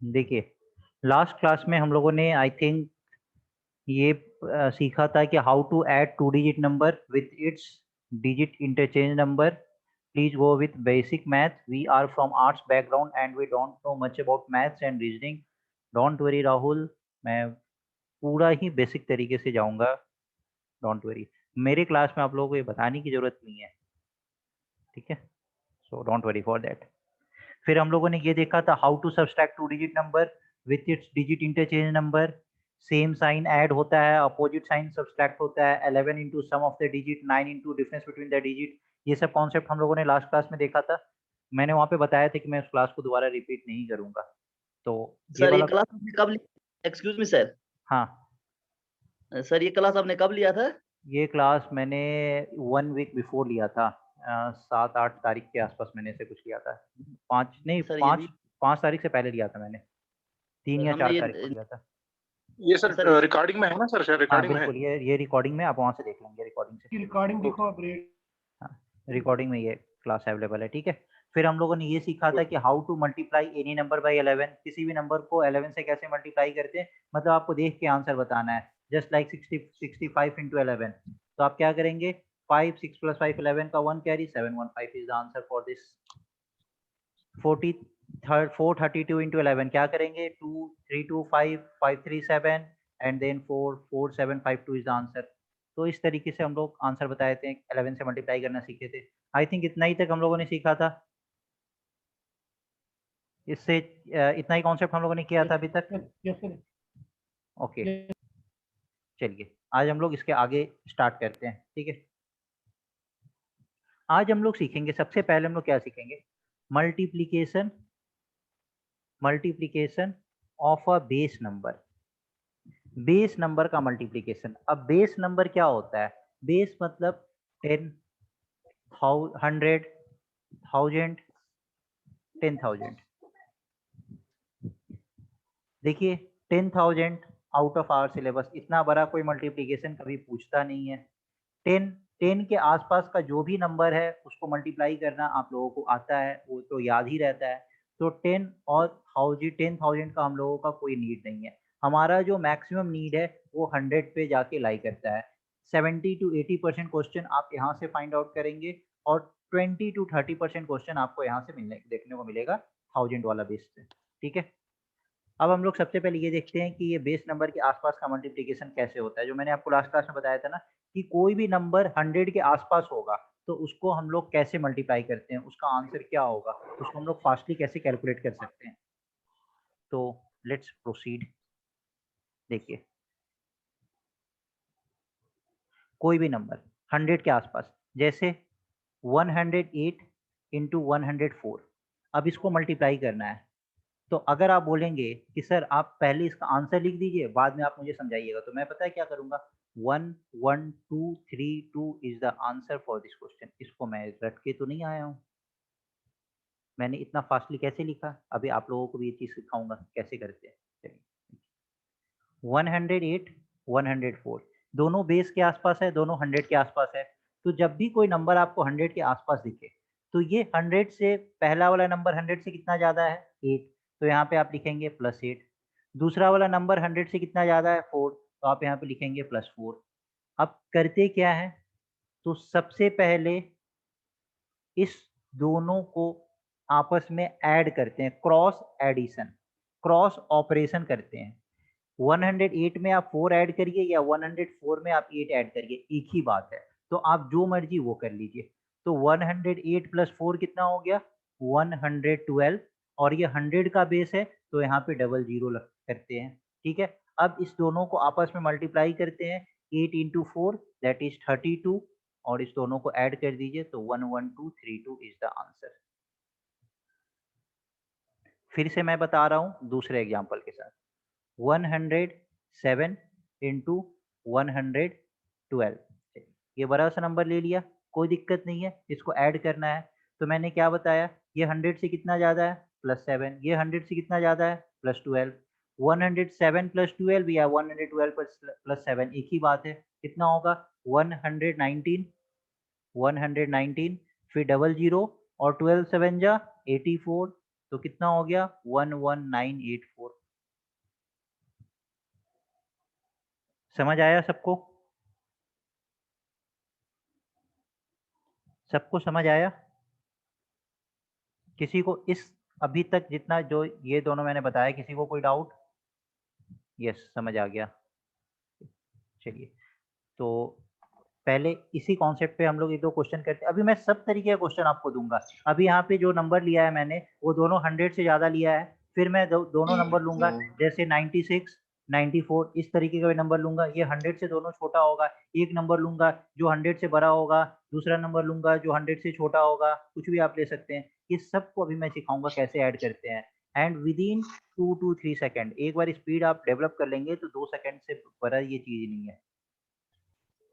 देखिए, last class में हम लोगों ने आई थिंक ये सीखा था कि how to add 2 digit number with its digit interchange number. Please go with basic math. We are from arts background and we don't know much about maths and reasoning. Don't worry Rahul, मैं पूरा ही basic तरीके से जाऊंगा। Don't worry, मेरे class में आप लोगों को ये बताने की जरूरत नहीं है, ठीक है? So don't worry for that. फिर हम लोगों ने ये देखा था how to subtract 2 digit number with its digit interchange number. Same sign add होता है, अपोजिट साइन सब्सट्रैक्ट होता है। 11 into sum of the digit, 9 into difference between the digit. ये सब कॉन्सेप्ट हम लोगों ने लास्ट क्लास में देखा था। मैंने वहाँ पे बताया था कि मैं उस क्लास को दोबारा रिपीट नहीं करूंगा। तो ये सर ये वाला, क्लास आपने कब लिया? Excuse me sir. हाँ, सर ये क्लास आपने कब लिया था? ये क्लास मैंने 1 वीक बिफोर लिया था। 7-8 तारीख के आसपास मैंने इसे कुछ लिया था। 5 नहीं, सर ये 5 भी 5 तारीख से पहले लिया था मैंने। 3 सर या हमने 4 ये तारीख को लिया था। ये सर सर इस रिकॉर्डिंग में है ना सर? शायद हाँ रिकॉर्डिंग में है। बिल्कुल, ये रिकॉर्डिंग में, आप वहाँ से देख लेंगे रिकॉर्डिंग से। रिकॉर्डिंग देखो ओके। आप रेट। हाँ, रिकॉर्डिंग में ये क्लास अवेलेबल है, ठीक है? फिर हम लोगों ने ये सीखा था कि how to multiply any number by 11। किसी भी नंबर को 11 से कैसे मल्टीप्लाई करते हैं, मतलब आपको देख के आंसर बताना है। Just like 65 into 11। तो आप क्या करेंगे? 5 6 प्लस 5 11 का 1 carry, 715 is the answer for this. 432 into 11 क्या करेंगे? 2 3 2 5 5 3 7 and then 4 4 7 5 2 is the answer. तो इस तरीके से हम लोग आंसर बताए थे, 11 से मल्टीप्लाई करना सीखे थे। आई थिंक इतना ही तक हम लोगों ने सीखा था। इससे इतना ही कॉन्सेप्ट हम लोगों ने किया था अभी तक। Yes sir. ओके, चलिए आज हम लोग इसके आगे स्टार्ट करते हैं, ठीक है? आज हम लोग सीखेंगे, सबसे पहले हम लोग क्या सीखेंगे? Multiplication, multiplication of a base number. Base number का मल्टीप्लिकेशन। अब बेस नंबर क्या होता है? बेस मतलब 10, 100, 1000, 10,000। देखिए 10,000 आउट ऑफ आवर सिलेबस, इतना बड़ा कोई मल्टीप्लिकेशन कभी पूछता नहीं है। 10 10 के आसपास का जो भी नंबर है उसको मल्टीप्लाई करना आप लोगों को आता है, वो तो याद ही रहता है। तो 10 और 10,000 का हम लोगों का कोई नीड नहीं है। हमारा जो मैक्सिमम नीड है वो 100 पे जाके लाई करता है। 70 to 80% क्वेश्चन आप यहाँ से फाइंड आउट करेंगे और 20 to 30% क्वेश्चन आपको यहाँ से मिलने देखने को मिलेगा 1000 वाला बेस से, ठीक है? अब हम लोग सबसे पहले ये देखते हैं कि ये बेस नंबर के आसपास का मल्टीप्लिकेशन कैसे होता है। जो मैंने आपको लास्ट क्लास में बताया था ना कि कोई भी नंबर 100 के आसपास होगा तो उसको हम लोग कैसे मल्टीप्लाई करते हैं, उसका आंसर क्या होगा, उसको हम लोग फास्टली कैसे कैलकुलेट कर सकते हैं। तो लेट्स प्रोसीड। देखिए कोई भी नंबर 100 के आसपास, जैसे 108 इंटू 104। अब इसको मल्टीप्लाई करना है। तो अगर आप बोलेंगे कि सर आप पहले इसका आंसर लिख दीजिए बाद में आप मुझे समझाइएगा, तो मैं पता है क्या करूंगा? 1 1 2 3 2 is the answer for this question. इसको मैं रट के तो नहीं आया हूँ, मैंने इतना फास्टली कैसे लिखा? अभी आप लोगों को भी ये चीज सिखाऊंगा कैसे करते हैं। चलिए 108 104 दोनों बेस के आसपास है, दोनों 100 के आसपास है। तो जब भी कोई नंबर आपको 100 के आसपास दिखे तो ये 100 से पहला वाला नंबर 100 से कितना ज़्यादा है? 8, तो यहाँ पे आप लिखेंगे +8। दूसरा वाला नंबर 100 से कितना ज़्यादा है? 4, तो आप यहाँ पे लिखेंगे +4। अब करते क्या है? तो सबसे पहले इस दोनों को आपस में ऐड करते हैं, क्रॉस एडिशन, क्रॉस ऑपरेशन करते हैं। 108 में आप 4 ऐड करिए या 104 में आप 8 ऐड करिए, एक ही बात है। तो आप जो मर्जी वो कर लीजिए। तो 108 प्लस 4 कितना हो गया? 112। और ये 100 का बेस है तो यहाँ पे डबल जीरो करते हैं, ठीक है? अब इस दोनों को आपस में मल्टीप्लाई करते हैं। 8 इंटू 4 दैट इज 32 और इस दोनों को ऐड कर दीजिए तो 11232 इज द आंसर। फिर से मैं बता रहा हूँ दूसरे एग्जाम्पल के साथ। 107 इंटू 112। ये बड़ा सा नंबर ले लिया, कोई दिक्कत नहीं है, इसको ऐड करना है। तो मैंने क्या बताया? ये 100 से कितना ज़्यादा है? +7। ये 100 से कितना ज़्यादा है? +12। 107 + 12 या 112 + 7 एक ही बात है। कितना होगा? 119। 119 फिर डबल जीरो और 12 7 जा 84 तो कितना हो गया 11984। समझ आया सबको? सबको समझ आया? किसी को इस अभी तक जितना जो ये दोनों मैंने बताया, किसी को कोई डाउट? यस, समझ आ गया। चलिए, तो पहले इसी कॉन्सेप्ट पे हम लोग एक दो क्वेश्चन करते हैं। अभी मैं सब तरीके का क्वेश्चन आपको दूंगा। अभी यहाँ पे जो नंबर लिया है मैंने वो दोनों 100 से ज्यादा लिया है, फिर मैं दोनों नंबर लूंगा जैसे 96, 94 इस तरीके का भी नंबर लूंगा। ये 100 से दोनों छोटा होगा। एक नंबर लूंगा जो 100 से बड़ा होगा, दूसरा नंबर लूंगा जो 100 से छोटा होगा, कुछ भी आप ले सकते हैं। ये सबको अभी मैं सिखाऊंगा कैसे ऐड करते हैं। And with in 2 to 3 second, एक बार स्पीड आप डेवलप कर लेंगे तो 2 सेकेंड से बड़ा ये चीज नहीं है।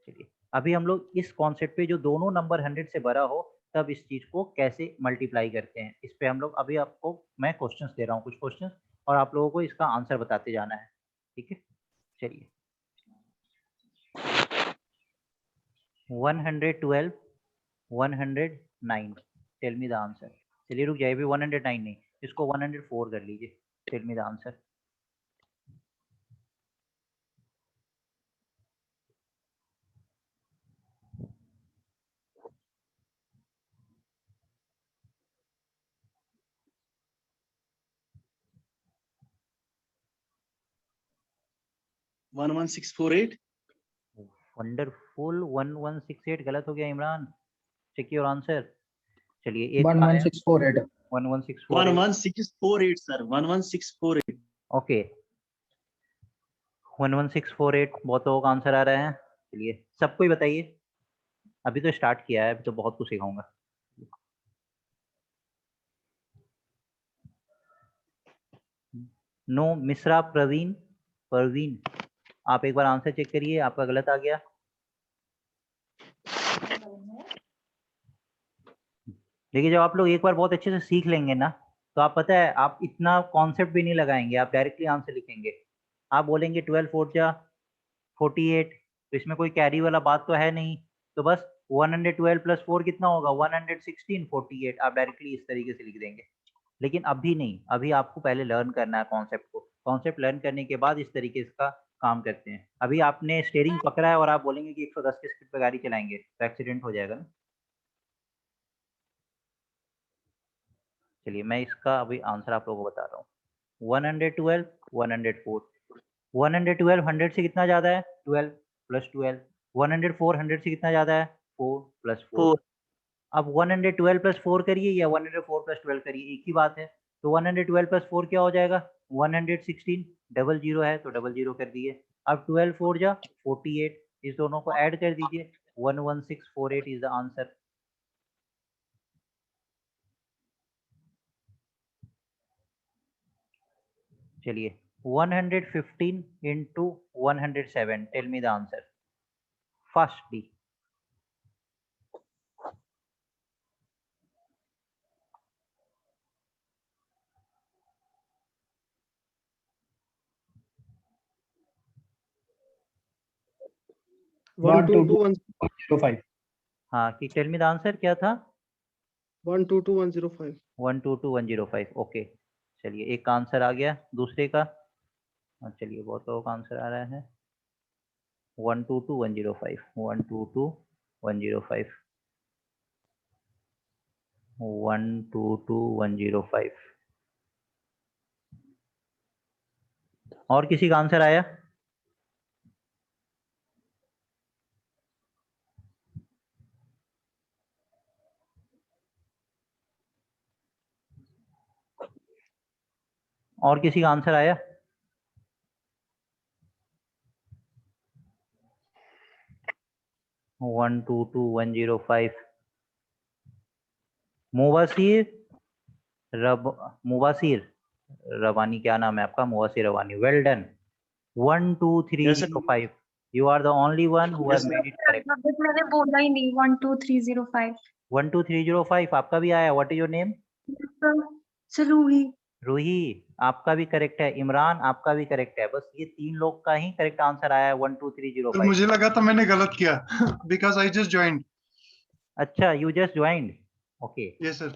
चलिए, अभी हम लोग इस कॉन्सेप्ट पे जो दोनों नंबर 100 से बड़ा हो तब इस चीज को कैसे मल्टीप्लाई करते हैं, इस पे हम लोग अभी आपको मैं क्वेश्चंस दे रहा हूँ, कुछ क्वेश्चंस, और आप लोगों को इसका आंसर बताते जाना है। ठीक है, चलिए। 112, 109, टेल मी द आंसर। चलिए रुक जाइए, अभी 109 नहीं, इसको 104 कर लीजिए। Tell me the answer. One 1648। Wonderful, 1168 गलत हो गया इमरान। Check your answer. चलिए, एक 11648 11648 11648 सर, 11648। ओके, 11648 बहुत लोगों का आंसर आ रहा है। चलिए, सबको ही बताइए। अभी तो स्टार्ट किया है, अभी तो बहुत कुछ सिखाऊंगा। नो, मिश्रा प्रवीण, परवीन, आप एक बार आंसर चेक करिए, आपका गलत आ गया। देखिए, जब आप लोग एक बार बहुत अच्छे से सीख लेंगे ना, तो आप पता है आप इतना कॉन्सेप्ट भी नहीं लगाएंगे, आप डायरेक्टली आंसर लिखेंगे। आप बोलेंगे 12 4 जा 48, तो इसमें कोई कैरी वाला बात तो है नहीं, तो बस 112 प्लस 4 कितना होगा 116 48, आप डायरेक्टली इस तरीके से लिख देंगे। लेकिन अभी नहीं, अभी आपको पहले लर्न करना है कॉन्सेप्ट को। कॉन्सेप्ट लर्न करने के बाद इस तरीके से का काम करते हैं। अभी आपने स्टीयरिंग पकड़ा है और आप बोलेंगे कि 110 की स्पीड पर गाड़ी चलाएंगे तो एक्सीडेंट हो जाएगा ना। चलिए, मैं इसका अभी आंसर आप लोगों को बता रहा हूँ। 112, 104, 112 100 से कितना ज्यादा है 12 प्लस 12, 104 100 से कितना ज्यादा है 4 प्लस 4। 4। अब 112 प्लस 4 करिए या 104 प्लस 12 करिए, एक ही बात है। तो 112 प्लस 4 क्या हो जाएगा 116, डबल जीरो है तो डबल जीरो कर दिए। अब 12 4 जा 48, इस दोनों को ऐड कर दीजिए, 11648 इज द आंसर। चलिए, 115 into 107, tell me the answer fastly. One two two 105 हाँ, कि टेल मी द आंसर क्या था 122 105 122 105। ओके, चलिए, एक का आंसर आ गया, दूसरे का। चलिए, बहुत लोगों का आंसर आ रहा है 122 105, 122 105, 122 105। और किसी का आंसर आया? और किसी का आंसर आया? One two two 105। Mubasir Rawani, क्या नाम है आपका? Mubasir Rawani, well done. 12305, you are the only one who have made it correct. मैंने बोला ही नहीं 12305। 12305 आपका भी आया। What is your name? Roohi. Roohi, आपका भी करेक्ट है। इमरान, आपका भी करेक्ट है। बस ये तीन लोग का ही करेक्ट आंसर आया है 12305। मुझे लगा था मैंने गलत किया बिकॉज आई जस्ट ज्वाइंड। अच्छा, you just joined. Okay yes sir.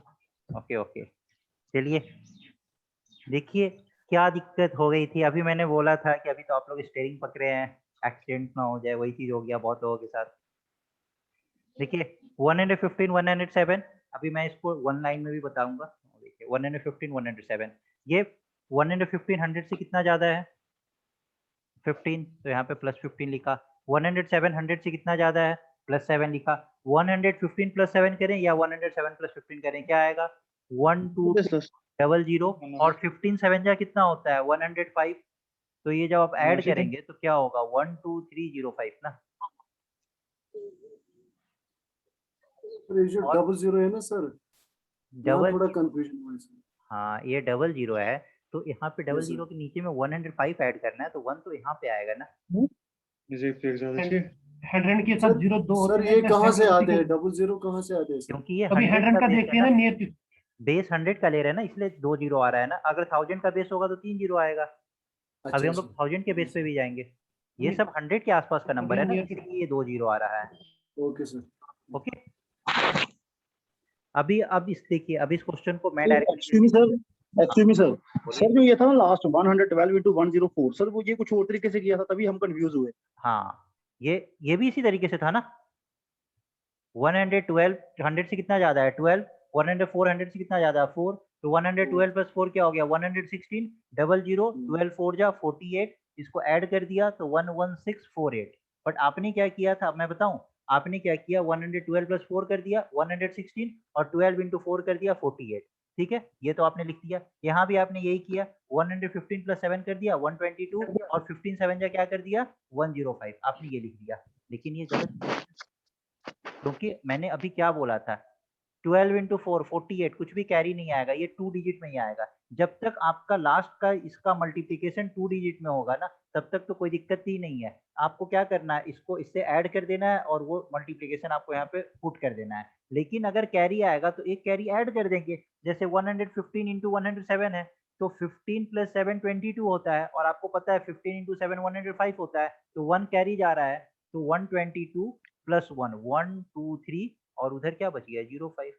Okay okay, चलिए देखिए क्या दिक्कत हो गई थी। अभी मैंने बोला था कि अभी तो आप लोग स्टेयरिंग पकड़े हैं, एक्सीडेंट ना हो जाए, वही चीज हो गया बहुत लोगों के साथ। देखिए 115 107, अभी मैं इसको वन लाइन में भी बताऊंगा। देखिए 115 107, ये 115 100 से कितना ज्यादा है 15, तो यहाँ पे +15 लिखा। 107 100 से कितना ज्यादा है +7 लिखा। 115 +7 करें या 107 +15 करें, क्या आएगा 12200 और 15 7 जा कितना होता है 105। तो ये जब आप ऐड करेंगे तो क्या होगा 12305 ना। ये जो और 00 है ना सर, यहाँ डबल, थोड़ा कंफ्यूजन हुआ है सर। हाँ ये 00 है, तो यहाँ पे Yes, sir. 00 के नीचे में 105 ऐड करना है, तो 1 तो यहाँ पे आएगा ना। हंड्रेड के साथ सर, 0 2 सर होते ये हैं, कहाँ से 7 आते हैं, 00 कहाँ से आते हैं सर? क्योंकि ये कभी 100 100 का का बेस देखते है हैं ना, ना नियर। बेस 100 का ले रहे हैं ना, इसलिए 2 जीरो आ रहा है ना। अगर 1000 का बेस होगा तो 3 जीरो आएगा। अच्छा अभी हम लोग अच्छा, 1000 के बेस पे भी जाएंगे। ये नहीं। सब 100 के आसपास का नंबर है ना, Near- इसलिए ये 2 जीरो आ रहा है। Okay sir. ओके, अभी अब इस देखिए, अब इस क्वेश्चन को मैं excuse me sir, excuse me sir, बोलिए। सर जो ये था ना लास्ट 112 into 104, सर वो ये कुछ और तरीके से किया था, तभी हम कंफ्यूज हुए। हाँ ये भी इसी तरीके से था ना। 112 100 से कितना ज्यादा है 12, 104 100 से कितना ज्यादा है 4, तो 112 + 4 क्या हो गया 116, 00 12 4 जा 48, इसको ऐड कर दिया तो 11648। बट आपने क्या किया था, अब मैं बताऊं, आपने क्या किया 112 + 4 कर दिया 116 और 12 into 4 कर दिया 48। ठीक है, ये तो आपने लिख दिया। यहाँ भी आपने यही किया, 115 + 7 कर दिया 122 और 15 7 जा क्या कर दिया 105, आपने ये लिख दिया। लेकिन ये गलत है, क्योंकि मैंने अभी क्या बोला था 12 into 4 48, कुछ भी कैरी नहीं आएगा, ये 2 डिजिट में ही आएगा। जब तक आपका लास्ट का इसका मल्टीप्लिकेशन 2 डिजिट में होगा ना, तब तक तो कोई दिक्कत ही नहीं है। आपको क्या करना है, इसको इससे ऐड कर देना है और वो मल्टीप्लिकेशन आपको यहाँ पे पुट कर देना है। लेकिन अगर कैरी आएगा तो एक कैरी ऐड कर देंगे, जैसे 115 into 107 है, तो 15 + 7 22 होता है, और आपको पता है 15 into 7 105 होता है, तो 1 कैरी जा रहा है, तो 122 + 1 123, और उधर क्या बच गया 05।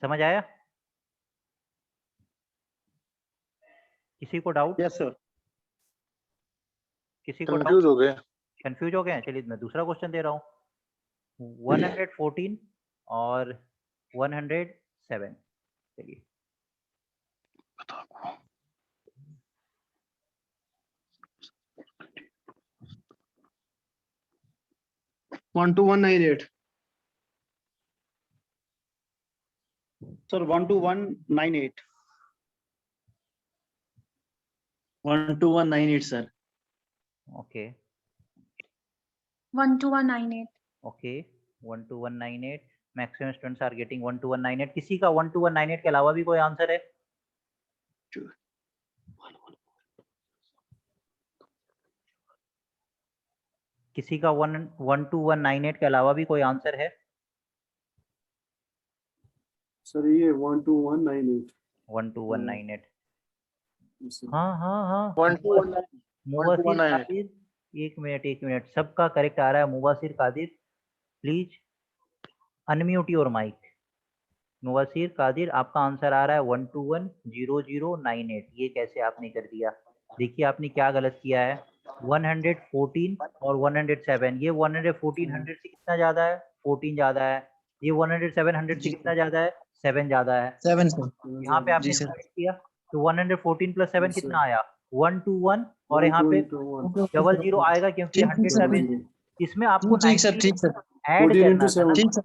समझ आया किसी को डाउट? यस सर, किसी को कंफ्यूज डाउट? हो गए। कंफ्यूज हो गए? चलिए मैं दूसरा क्वेश्चन दे रहा हूँ। 114 और 107, चलिए 12198. Sir 12198। 12198 sir. Okay 12198. Okay 12198, maximum students are getting 12198। किसी का 12198 के अलावा भी कोई आंसर है? किसी का 12198 के अलावा भी कोई आंसर है? सर ये 12198। 12198, Yes, sir. हाँ हाँ हाँ 12198। मुबासिर 12198। कादिर, एक मिनट, सबका करेक्ट आ रहा है। Mubasir Qadir please unmute your mic. Mubasir Qadir आपका आंसर आ रहा है 1210098। ये कैसे आपने कर दिया? देखिए आपने क्या गलत किया है, 114 और 107, ये 114 100 से कितना ज्यादा है 14 ज्यादा है, ये 107 100 से कितना ज्यादा है 7 ज्यादा है। 7 sir. यहाँ पे आपने जी, sir. करेक्ट किया, तो 114 + 7 Yes, कितना sir. आया 121, और यहाँ पे 121. 00 आएगा क्योंकि ठीक 100 का बेस। 00. इसमें आपको ठीक सर, 90 ठीक सर, ऐड 14 करना into था ना। 7. ठीक सर।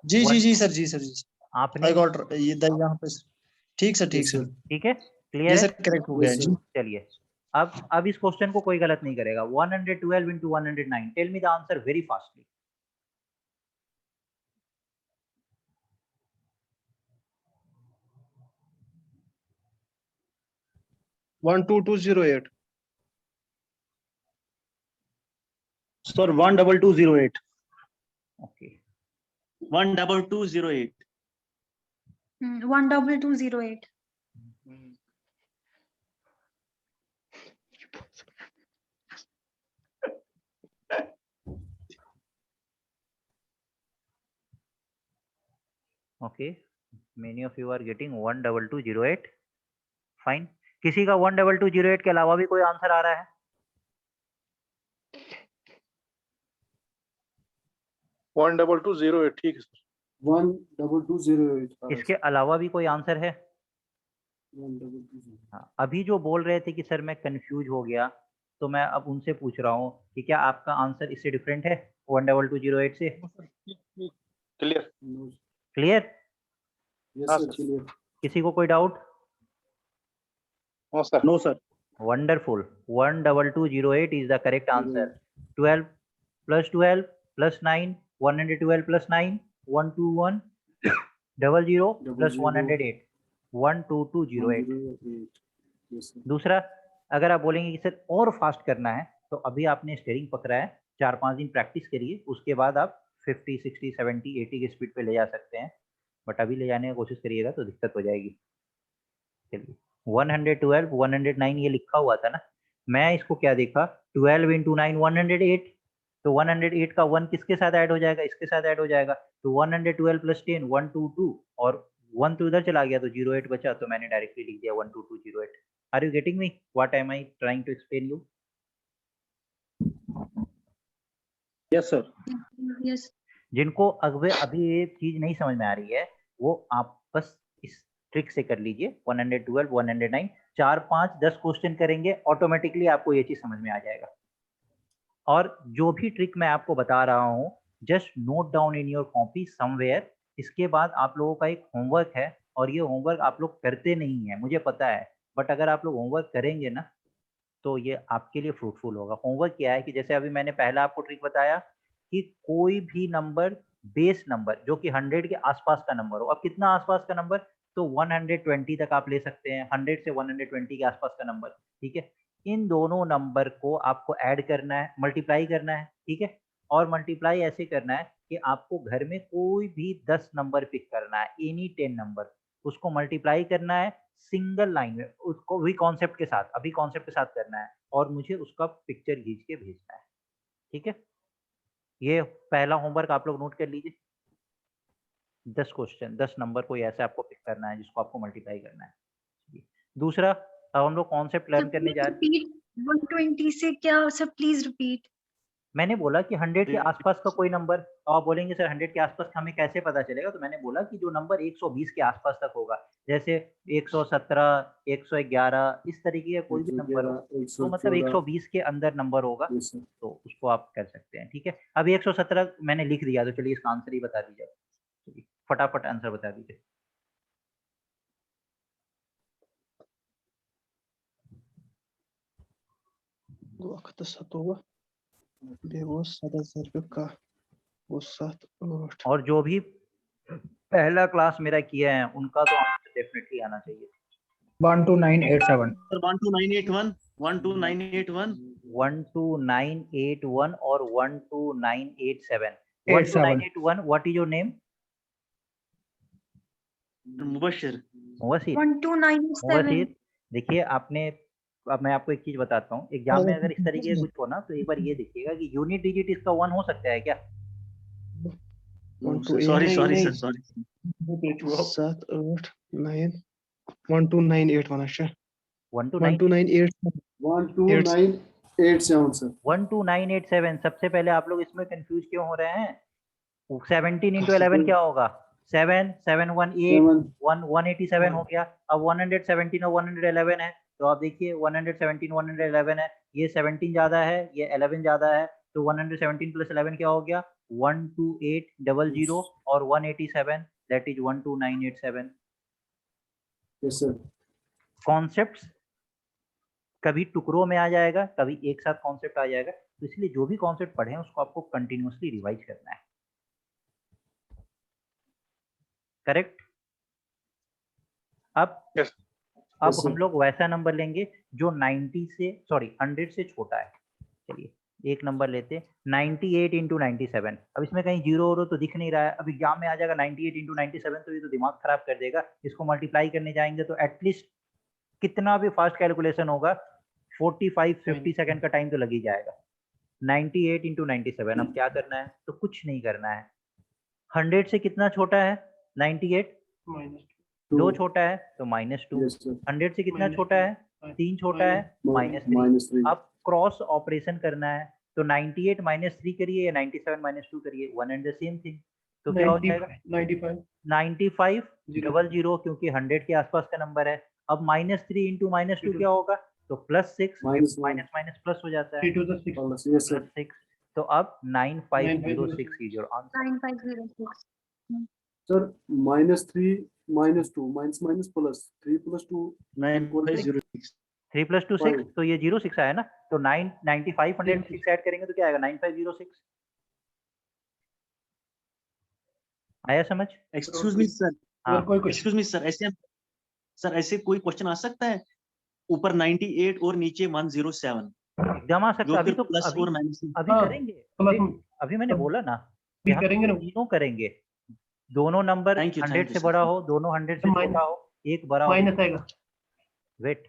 जी जी जी सर, जी सर, जी आपने आई गॉट ये यहाँ पे। ठीक सर, ठीक Yes, सर, sir. ठीक है, क्लियर ये है? सर करेक्ट हो गया है Yes, जी। sir. चलिए अब इस क्वेश्चन को कोई गलत नहीं करेगा। 112 into 109, tell me the answer very fastly. 12208. Sir 12208। Okay 12208. 12208. Okay, many of you are getting 12208. Fine. किसी का 12208 के अलावा भी कोई आंसर आ रहा है? 12208 ठीक है सर। 12208. इसके अलावा भी कोई आंसर है? 12208. हाँ, अभी जो बोल रहे थे कि सर मैं कंफ्यूज हो गया, तो मैं अब उनसे पूछ रहा हूँ कि क्या आपका आंसर इससे डिफरेंट है 12208 से? क्लियर। No. क्लियर? Yes हाँ, sir. sir. Clear. किसी को कोई डाउट? हाँ sir. No sir. Wonderful. 12208 is the correct answer. 12 plus 12 plus 9, 112 plus 9, 121 00 plus 108, 12208. 108. Yes sir. दूसरा, अगर आप बोलेंगे कि सर और फास्ट करना है, तो अभी आपने स्टीयरिंग पकड़ा है, 4-5 दिन प्रैक्टिस करिए, उसके बाद आप 50, 60, 70, 80 की स्पीड पे ले जा सकते हैं, बट अभी ले जाने की कोशिश करिएगा तो दिक्कत हो जाएगी। चलिए, 112, 109 ये लिखा हुआ था ना, मैं इसको क्या देखा, 12 into 9 108, तो 108 का 1 किसके साथ ऐड हो जाएगा, इसके साथ ऐड हो जाएगा, तो 112 plus 10 122, और 1 तो इधर चला गया तो 08 बचा, तो मैंने डायरेक्टली लिख दिया 12208। Are you getting me what am I trying to explain you? Yes sir. Yes. जिनको अभी ये चीज नहीं समझ में आ रही है, वो आप बस इस ट्रिक से कर लीजिए, 112, 109, 4, 5, 10 क्वेश्चन करेंगे, ऑटोमेटिकली आपको ये चीज समझ में आ जाएगा। और जो भी ट्रिक मैं आपको बता रहा हूँ, just note down in your copy somewhere. इसके बाद आप लोगों का एक होमवर्क है, और ये होमवर्क आप लोग करते नहीं है, मुझे पता है, बट अगर आप लोग होमवर्क करेंगे ना, तो ये आपके लिए फ्रूटफुल होगा। होमवर्क क्या है कि जैसे अभी मैंने पहला आपको ट्रिक बताया कि कोई भी नंबर, बेस नंबर जो कि 100 के आसपास का नंबर हो, अब कितना आसपास का नंबर, तो 120 तक आप ले सकते हैं, 100 से 120 के आसपास का नंबर, ठीक है। इन दोनों नंबर को आपको ऐड करना है, मल्टीप्लाई करना है, ठीक है। और मल्टीप्लाई ऐसे करना है कि आपको घर में कोई भी 10 नंबर पिक करना है, एनी 10 नंबर, उसको मल्टीप्लाई करना है सिंगल लाइन में, उसको भी कॉन्सेप्ट के साथ, अभी कॉन्सेप्ट के साथ करना है, और मुझे उसका पिक्चर खींच के भेजना है, ठीक है। ये पहला होमवर्क आप लोग नोट कर लीजिए। 10 क्वेश्चन, 10 नंबर कोई ऐसे आपको पिक करना है जिसको आपको मल्टीप्लाई करना है। दूसरा, अब हम लोग कॉन्सेप्ट लर्न करने जा रहे हैं। 120 से क्या सर, प्लीज रिपीट। मैंने बोला कि 100 के आसपास का कोई नंबर, आप बोलेंगे सर 100 के आसपास हमें कैसे पता चलेगा, तो मैंने बोला कि जो नंबर 120 के आसपास तक होगा, जैसे 117, 111, इस तरीके का कोई भी नंबर हो, तो मतलब 120 के अंदर नंबर होगा, तो उसको आप कर सकते हैं, ठीक है। अभी 117 मैंने लिख दिया, तो चलिए इसका आंसर ही बता दीजिए, फटाफट आंसर बता दीजिए। वक्त 7 होगा, वो 7,000 का, वो 7, 8। और जो भी पहला क्लास मेरा किया है उनका तो आंसर डेफिनेटली आना चाहिए। 12987. सर 12981 12981 12981 और 12987। 87. 12981, what is your name? Mubashir. Mubashir. 12987। देखिए आपने, अब मैं आपको एक चीज बताता हूँ, एग्जाम में अगर इस तरीके का कुछ हो ना, तो एक बार ये देखिएगा कि यूनिट डिजिट इसका 1 हो सकता है क्या? Sorry sir sorry. 7, 8, 9, 12981 अच्छा। 12987 12987 सर। 12987। सबसे पहले आप लोग इसमें कंफ्यूज क्यों हो रहे हैं? 17 into 11 क्या होगा? 7, 718, 187 हो गया। अब 117 और 111 है, तो आप देखिए 117, 111 है, ये 17 ज्यादा है, ये 11 ज्यादा है, तो 117 प्लस 11 क्या हो गया? 12800, और 187 that is 12987। Yes sir. Concepts कभी टुकड़ों में आ जाएगा, कभी एक साथ कॉन्सेप्ट आ जाएगा, तो इसलिए जो भी कॉन्सेप्ट पढ़े हैं उसको आपको कंटिन्यूअसली रिवाइज करना है, करेक्ट। अब Yes. अब Yes, हम sir. लोग वैसा नंबर लेंगे जो 100 से छोटा है। चलिए एक नंबर लेते, 98 into 97। अब इसमें कहीं जीरो तो दिख नहीं रहा है, अब एग्जाम में आ जाएगा 98 into 97, तो ये तो दिमाग खराब कर देगा। इसको मल्टीप्लाई करने जाएंगे तो एटलीस्ट कितना भी फास्ट कैलकुलेशन होगा, 45-50 सेकंड का टाइम तो लग ही जाएगा। 98 into 97, अब क्या करना है, तो कुछ नहीं करना है। 100 से कितना छोटा है? 98 माइनस दो 2. छोटा है तो -2, Yes, sir. 100 से कितना Minus छोटा है, 3 छोटा है, -3। -3. अब क्रॉस ऑपरेशन करना है तो 98 -3 करिए या 97 -2 करिए, one and the same thing. तो क्या हो जाएगा 95 95 0 00 क्योंकि 100 के आसपास का नंबर है। अब -3 इंटू -2 क्या होगा, तो +6 -1. माइनस माइनस प्लस हो जाता है, 3 to the 6 Yes, sir. +6। तो अब 9506 is your answer। 9506. Sir, -3, -2, minus plus 3 plus 2 equal to 9506 3 + 2 6, Five. तो ये 06 आया ना, तो 95 106 ऐड करेंगे तो क्या आएगा 9506। आया समझ? एक्सक्यूज मी सर, हाँ, कोई क्वेश्चन एक्सक्यूज मी सर, ऐसे कोई क्वेश्चन आ सकता है ऊपर 98 और नीचे 107 एकदम आ सकता जो है। अभी फिर तो प्लस अभी और माइनस अभी हाँ, करेंगे, प्लस अभी मैंने अब- बोला ना अभी कि हम करेंगे ना। तीनों करेंगे, दोनों number Thank you, 100 thank you, से sir. बड़ा हो, दोनों 100 से माइनस- छोटा हो, एक बड़ा हो। माइनस आएगा। Wait,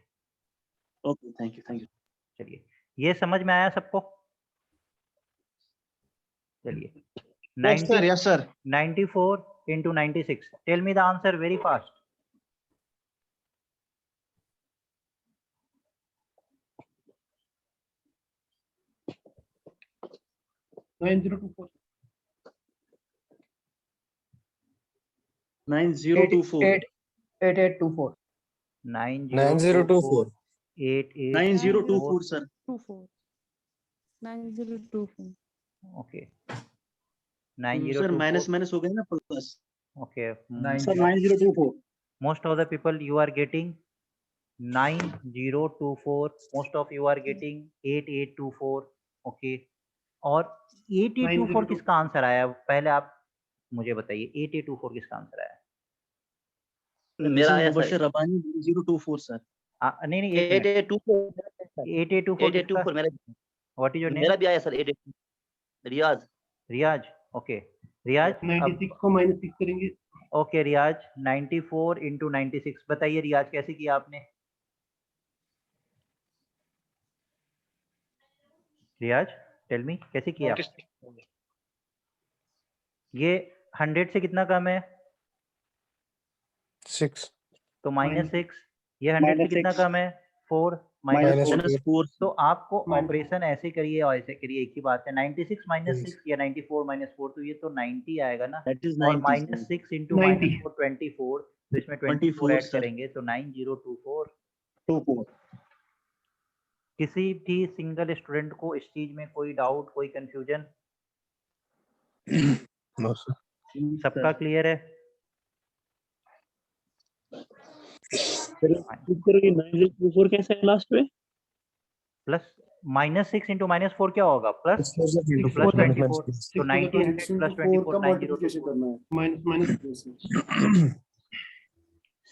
okay, thank you. चलिए ये समझ में आया सबको? चलिए Yes, sir. Yes, sir. 94 into 96, tell me the answer very fast। 9024 9024 8824 9024 8824 sir 24 9024 okay sir minus 9024 minus हो गया ना plus okay sir 9024 most of the people you are getting 9024, most of you are getting 8824 okay। और 8824 किसका answer आया, पहले आप मुझे बताइए 8824 किसका आंसर आया? मेरा आया सर रबानी 024 सर नहीं नहीं 8824 8824 मेरा व्हाट इज योर नेम? मेरा भी आया सर 88 रियाज रियाज ओके रियाज 96 को -6 करेंगे। ओके रियाज 94 into 96 बताइए रियाज कैसे किया आपने? रियाज टेल मी कैसे किया? ये 100 से कितना कम है? 6 तो -6। ये 100 से कितना कम है? 4 -4 तो आपको ऑपरेशन ऐसे करिए और ऐसे करिए, एक ही बात है। 96 -6 या 94 -4 तो ये तो 90 आएगा ना, दैट इज और 90 -6 into 90 -4 24, तो इसमें 24 24 ऐड सर। करेंगे तो 9024। 24 किसी भी सिंगल स्टूडेंट को इस चीज में कोई डाउट, कोई कंफ्यूजन? No sir. सबका क्लियर है? -4 कैसे है लास्ट में? प्लस -6 into -4 क्या होगा? प्लस तो प्लस 24 तो 90 प्लस 24 का 9024 मल्टीप्लिकेशन करना है। माइनस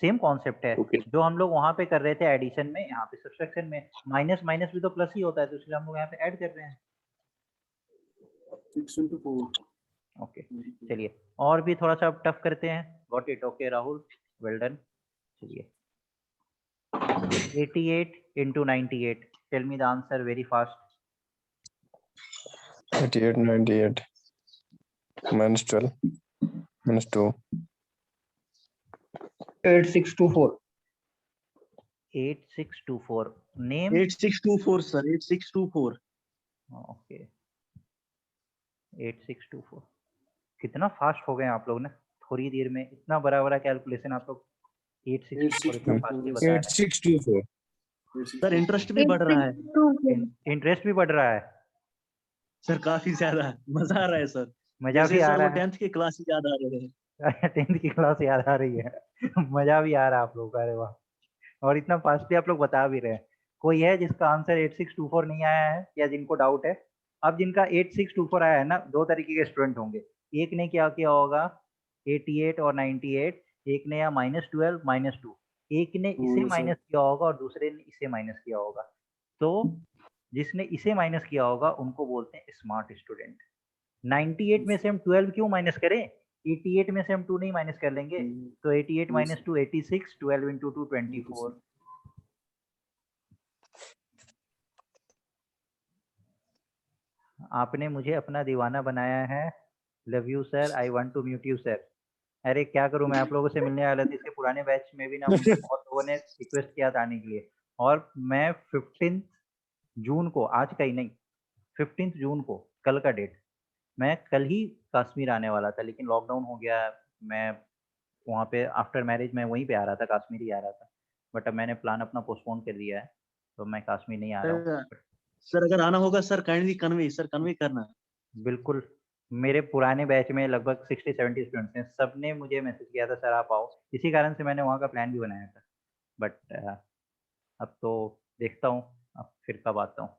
सेम कॉन्सेप्ट है Okay. जो हम लोग वहां पे कर रहे थे एडिशन में, यहाँ पे सब्सट्रैक्शन में माइनस माइनस भी तो प्लस ही होता है, तो इसलिए हम लोग यहाँ पे ऐड कर रहे हैं। 6 into 4 ओके चलिए और भी थोड़ा सा टफ करते हैं। Got it okay Rahul, well done. चलिए 88 into 98, tell me the answer very fast. 88 98 -12 -2 8624 8624 name 8624 sir 8624 okay 8624 कितना फास्ट हो गए आप लोग ना, थोड़ी देर में इतना बड़ा बड़ा कैलकुलेशन आप लोग 8624 इतना फास्टली बता रहे 8624 सर इंटरेस्ट भी बढ़ रहा है, 8624. इंटरेस्ट भी बढ़ रहा है, सर काफी ज्यादा मजा आ रहा है सर, मजा भी जैसे आ सर वो रहा है 10th की क्लास याद आ रहे हैं। 10th की क्लास याद आ रही है मजा भी आ रहा है आप लोगों का, अरे वाह। और इतना फास्टली आप लोग बता भी रहे हैं। कोई है जिसका आंसर 8624 नहीं आया है या जिनको डाउट है? अब जिनका 8624 आया है ना, दो तरीके के स्टूडेंट होंगे, एक ने क्या किया होगा 88 और 98, एक ने या -12 -2, एक ने इसे माइनस किया होगा और दूसरे ने इसे माइनस किया होगा। तो जिसने इसे माइनस किया होगा उनको बोलते हैं स्मार्ट स्टूडेंट। 98 में से हम 12 क्यों माइनस करें, 88 में से हम 2 नहीं माइनस कर लेंगे, तो 88 - 2 86, 12 into 2 24। आपने मुझे अपना दीवाना बनाया है, love you sir, I want to mute you sir. अरे क्या करूं, मैं आप लोगों से मिलने वाला था, इसके पुराने बैच में भी ना मुझे बहुत लोगों ने रिक्वेस्ट किया था आने के लिए, और मैं 15 जून को, आज का ही नहीं, 15 जून को, कल का डेट, मैं कल ही कश्मीर आने वाला था, लेकिन लॉकडाउन हो गया। मैं वहाँ पे आफ्टर मैरिज मैं वहीं पे आ रहा था, कश्मीर ही आ रहा था, बट अब मैंने प्लान अपना पोस्टपोन कर दिया है, तो मैं कश्मीर नहीं आ रहा हूँ। सर अगर आना होगा सर काइंडली कन्वे करना। बिल्कुल, मेरे पुराने बैच में लगभग 60-70 स्टूडेंट्स हैं, सबने मुझे मैसेज किया था सर आप आओ, इसी कारण से मैंने वहाँ का प्लान भी बनाया था, बट अब तो देखता हूँ अब फिर कब आता हूँ।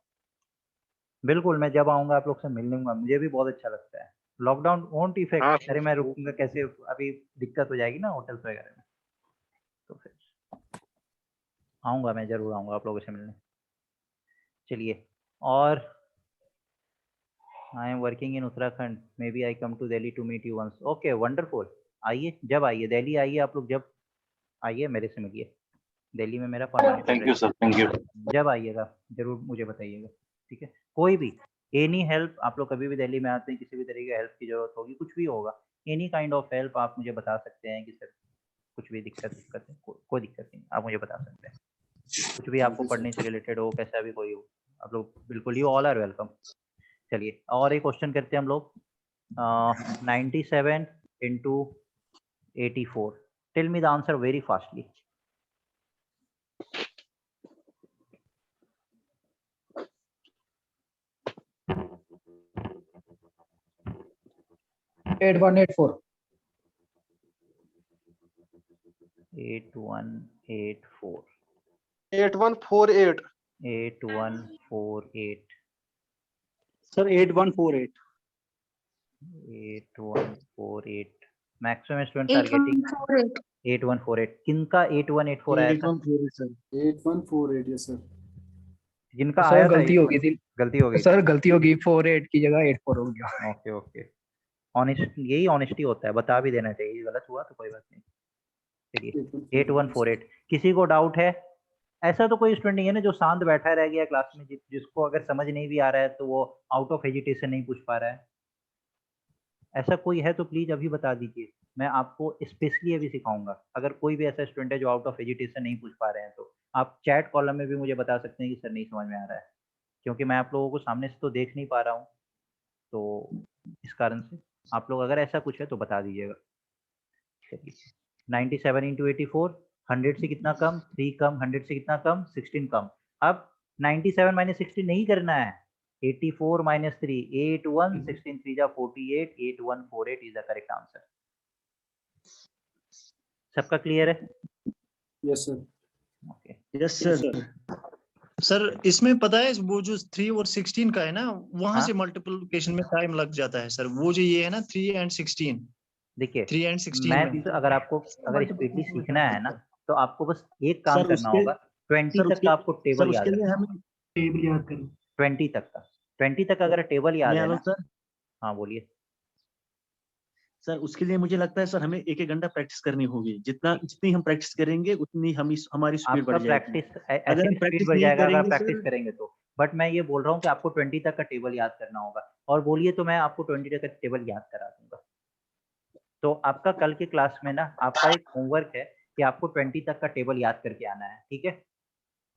बिल्कुल, मैं जब आऊँगा आप लोग से मिल लूँगा, मुझे भी बहुत अच्छा लगता है। लॉकडाउन वोंट इफेक्ट, अरे मैं रुकूँगा कैसे, अभी दिक्कत हो जाएगी ना होटल्स वगैरह में, तो फिर आऊँगा, मैं ज़रूर आऊँगा आप लोगों से मिलने। चलिए, और I am working in Uttarakhand, maybe I come to Delhi to meet you once. Okay wonderful, आइए, जब आइए दिल्ली आइए, आप लोग जब आइए मेरे से मिलिए, दिल्ली में मेरा permanent thank you sir, thank you. जब आइएगा जरूर मुझे बताइएगा, ठीक है। कोई भी एनी हेल्प, आप लोग कभी भी दिल्ली में आते हैं, किसी भी तरीके की हेल्प की जरूरत होगी, कुछ भी होगा, एनी काइंड ऑफ हेल्प आप मुझे बता सकते हैं कि सर कुछ भी दिक्कत है, कोई दिक्कत नहीं, आप मुझे बता सकते हैं, कुछ भी आपको पढ़ने से रिलेटेड हो, कैसा भी कोई हो, आप लोग बिल्कुल, यू ऑल आर वेलकम। चलिए, और एक क्वेश्चन करते हैं हम लोग, 97 into 84, tell me the answer very fastly. Eight 8184 8184 8148 8148 sir 8148 8148 maximum students are getting 8148 8148। किनका 8184 आया था? 8148 यस सर। जिनका सर आया था गलती हो गई थी, गलती हो गई सर गलती होगी, 48 की जगह 84 हो गया। ओके ओके, ऑनेस्ट, यही ऑनेस्टी होता है, बता भी देना चाहिए, गलत हुआ तो कोई बात नहीं। चलिए 8148, किसी को डाउट है? ऐसा तो कोई स्टूडेंट नहीं है ना जो शांत बैठा रह गया क्लास में, जिसको अगर समझ नहीं भी आ रहा है तो वो आउट ऑफ एजिटेशन नहीं पूछ पा रहा है? ऐसा कोई है तो प्लीज अभी बता दीजिए, मैं आपको स्पेशली अभी सिखाऊंगा। अगर कोई भी ऐसा स्टूडेंट है जो आउट ऑफ एजिटेशन नहीं पूछ पा रहे हैं, तो आप चैट कॉलम में भी मुझे बता सकते हैं कि सर नहीं समझ में आ रहा है, क्योंकि मैं आप लोगों को सामने से तो देख नहीं पा रहा हूँ, तो इस कारण से आप लोग अगर ऐसा कुछ है तो बता दीजिएगा। चलिए, 97 into 84, 100 से कितना कम? 3 कम, 100 से कितना कम? 16 कम। अब 97 minus 16 नहीं करना है, 84 minus 3, 81, 16 3 जा 48, 8148 is the correct answer। सबका क्लियर है? Yes sir. Okay, yes sir. Sir इसमें पता है वो जो 3 और 16 का है ना, वहां हाँ? से मल्टीप्लिकेशन में टाइम लग जाता है सर। वो जो ये है ना 3 and 16, देखिए 3 and 16 मैथ्स अगर आपको अगर स्पीडली सीखना है ना, तो आपको बस एक काम सर करना होगा, 20 तक का आपको टेबल याद लिए रखना, हमें टेबल याद करें। 20 तक का, 20 तक अगर टेबल याद है हेलो ना, सर। हाँ बोलिए। सर उसके लिए मुझे लगता है सर हमें एक घंटा प्रैक्टिस करनी होगी। जितनी हम प्रैक्टिस करेंगे उतनी हमारी स्पीड आपका बढ़ जाएगी। प्रैक्टिस अगर ऐसे हम स्पीड प्रैक्टिस बढ़ नहीं जाएगा अगर आप करेंगे प्रैक्टिस सर, करेंगे तो, बट मैं ये बोल रहा हूँ कि आपको 20 तक का टेबल याद करना होगा, और बोलिए तो मैं आपको 20 तक का टेबल याद करा दूंगा। तो आपका कल के क्लास में ना आपका एक होमवर्क है कि आपको 20 तक का टेबल याद करके आना है, ठीक है?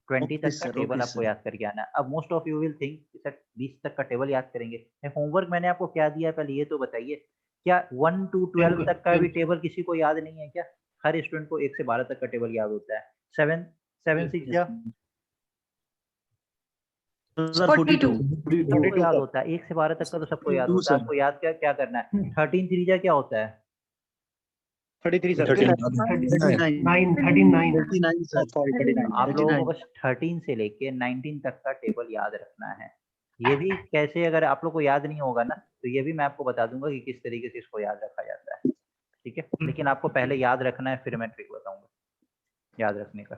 20 ओके तक का सर, टेबल ओके आपको सर। याद करके आना है। अब most of you will think sir 20 तक का टेबल याद करेंगे, होमवर्क मैंने आपको क्या दिया है पहले ये तो बताइए। क्या 1 to 12 तक का भी टेबल किसी को याद नहीं है क्या? हर स्टूडेंट को 1 से 12 तक का टेबल याद होता है। 7 6 जा 42 सबको याद होता है, 1 से 12 तक का तो सबको याद होता है। आपको याद क्या क्या करना है? 13 3 जा क्या होता है? 33 सर। 39 sir, sorry 39। आप लोगों को बस 13 से लेके 19 तक का टेबल याद रखना है। ये भी कैसे, अगर आप लोग को याद नहीं होगा ना, तो ये भी मैं आपको बता दूंगा कि किस तरीके से इसको याद रखा जाता है, ठीक है? लेकिन आपको पहले याद रखना है, फिर मैं ट्रिक बताऊंगा याद रखने का।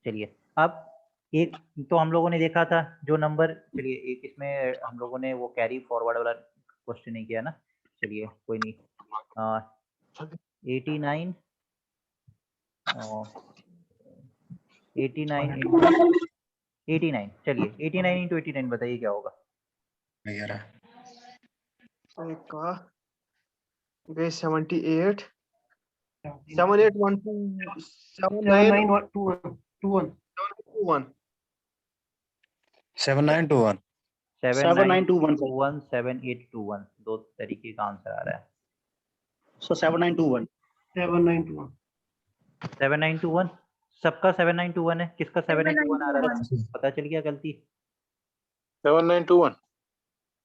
चलिए, अब एक तो हम लोगों ने देखा था जो नंबर, चलिए एक इसमें हम लोगों ने वो कैरी फॉरवर्ड वाला क्वेश्चन नहीं किया ना, चलिए कोई नहीं। 89 89 into 89, चलिए 89 into 89 बताइए क्या होगा? Base 78. 7812 7921 7921. 7921 7921 7821 दो तरीके का आंसर आ रहा है। सर 7921 7921 7921 सबका 7921 है, किसका 7921 आ रहा है? पता चल गया गलती। 7921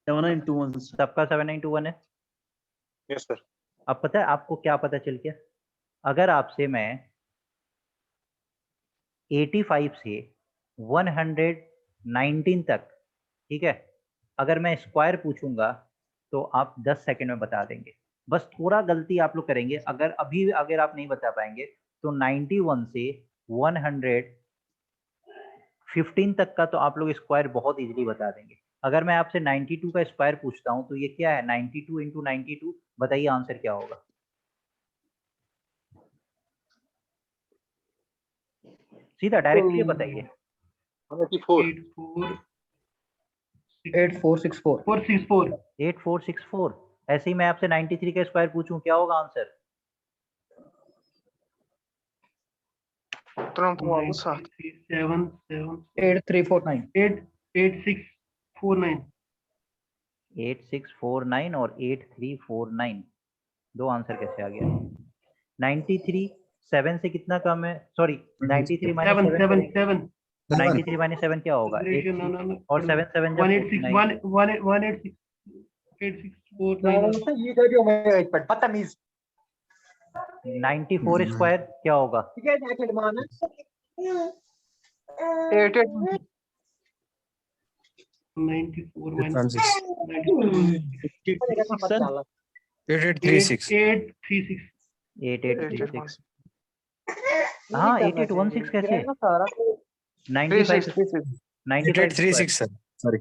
7921 सबका 7921 है। Yes sir. अब पता है आपको क्या पता चल गया? अगर आपसे मैं 85 से 119 तक, ठीक है, अगर मैं स्क्वायर पूछूंगा तो आप 10 सेकंड में बता देंगे। बस थोड़ा गलती आप लोग करेंगे, अगर आप नहीं बता पाएंगे तो 91 से 115 तक का तो आप लोग स्क्वायर बहुत इजीली बता देंगे। अगर मैं आपसे 92 का स्क्वायर पूछता हूं तो ये क्या है? 92 इंटू 92, बताइए आंसर क्या होगा? सीधा डायरेक्टली बताइए। 8464 8464। ऐसे ही मैं आपसे 93 का स्क्वायर पूछूं, क्या होगा आंसर? तुरंत वापस 8349 8649 8649 और 8349 दो आंसर कैसे आ गया? 93 7 से कितना कम है? सॉरी 93 माइनस 7 तो 93 माइनस 7 क्या होगा? 83 और 7 7 जब 94 स्क्वायर क्या होगा? 8836 हाँ 8816 कैसे? 95 8836 sir sorry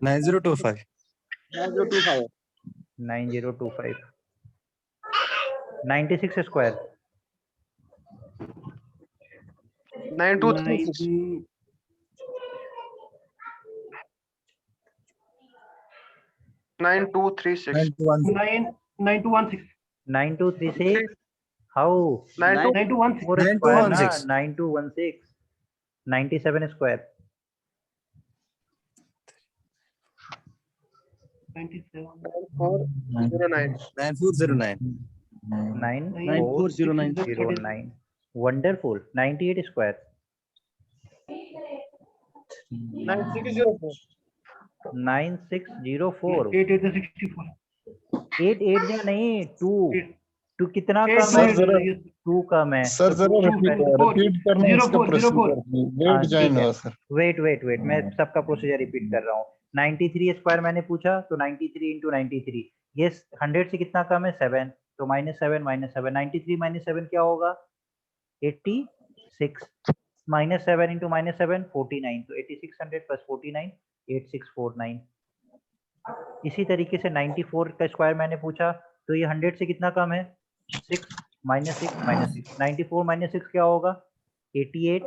9025 9025 96 square 9236 9236 9236 how 9216 9216 97 square 9409 wonderful 98 square 9604 8 या नहीं 2 कितना कम है? 2 कम है सर जरा रिपीट करना इसका प्रोसीजर वेट जॉइन हो सर। वेट मैं सबका प्रोसीजर रिपीट कर रहा हूँ। 93 स्क्वायर मैंने पूछा तो 93 इंटू 93, ये 100 से कितना कम है? 7 तो -7 93 -7 क्या होगा? 86 -7 इंटू -7 49 तो 8600 प्लस 49 8649। इसी तरीके से 94 का स्क्वायर मैंने पूछा तो ये 100 से कितना कम है? 6 -6 94 -6 क्या होगा? 88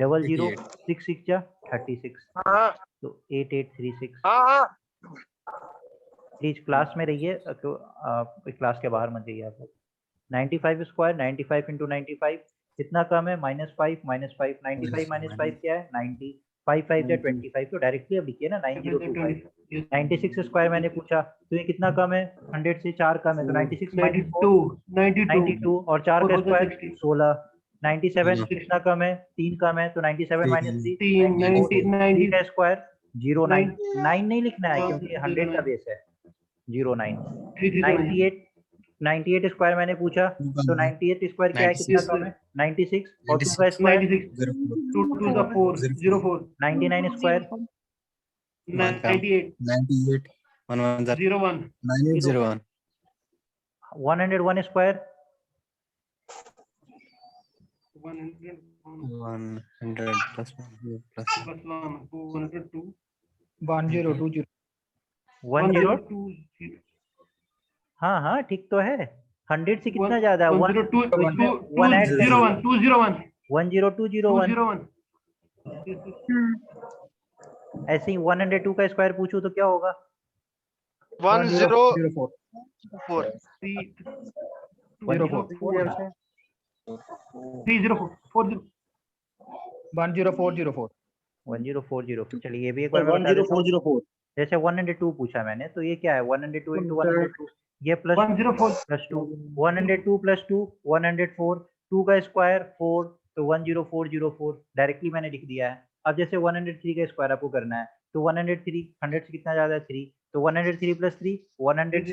00 6 6 जा 36 तो 8836। प्लीज क्लास में रहिए, तो क्लास के बाहर मत जाइए आप लोग। 95 स्क्वायर 95 इंटू 95 कितना कम है? -5 -5 95 -5 क्या है? 90 5 5 या 25 तो डायरेक्टली अब लिखिए ना 9025। 96 स्क्वायर मैंने पूछा तो ये कितना कम है? 100 से 4 कम है तो 96 92 और 4 का स्क्वायर 16। 97 कितना कम है? 3 कम है तो 97 -3 3 का स्क्वायर 09 9 नहीं लिखना है क्योंकि 100 का बेस है 09। 98 स्क्वायर मैंने पूछा तो 98 स्क्वायर क्या है? कितना कम है? 96 और 2 का स्क्वायर 99 स्क्वायर 98 11 9801 101 स्क्वायर 100 plus 1020 10 हाँ ठीक तो है। 100 से कितना ज्यादा है? 10201 ऐसे ही 102 का स्क्वायर पूछूं तो क्या होगा? 1004 10404। चलिए ये भी एक बार सर मैं बता देता हूँ। 10404 जैसे 102 पूछा मैंने, तो ये क्या है? 102 इंटू 102, ये प्लस 2 102 प्लस 2 104, 2 का स्क्वायर 4, तो 10404 डायरेक्टली मैंने लिख दिया है। अब जैसे 103 का स्क्वायर आपको करना है, तो 103 100 से कितना ज्यादा है 3, तो 103 प्लस 3 106